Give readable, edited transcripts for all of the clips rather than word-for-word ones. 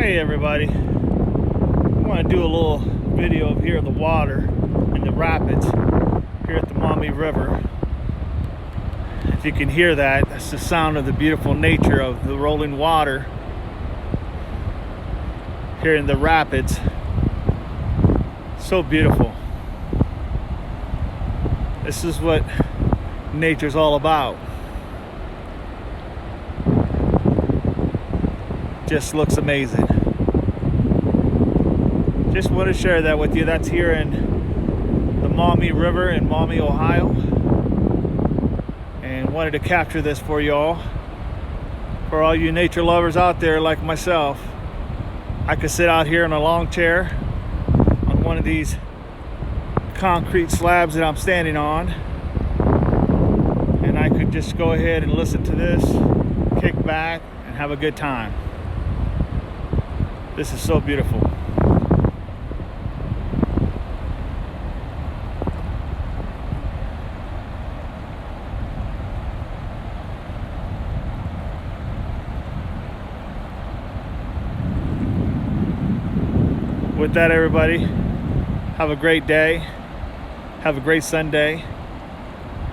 Hey everybody, I want to do a little video of here in the water in the rapids here at the Maumee River. If you can hear that, that's the sound of the beautiful nature of the rolling water here in the rapids. So beautiful. This is what nature's all about. Just looks amazing. Just want to share that with you. That's here in the Maumee River in Maumee, Ohio, and wanted to capture this for y'all. For all you nature lovers out there like myself, I could sit out here in a long chair on one of these concrete slabs that I'm standing on, and I could just go ahead and listen to this, kick back, and have a good time. This is so beautiful. With that, everybody, have a great day. Have a great Sunday.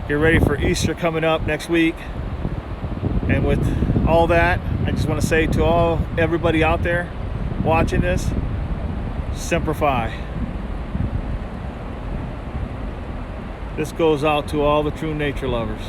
Get ready for Easter coming up next week. And with all that, I just want to say to everybody out there watching this, Semper Fi. This goes out to all the true nature lovers.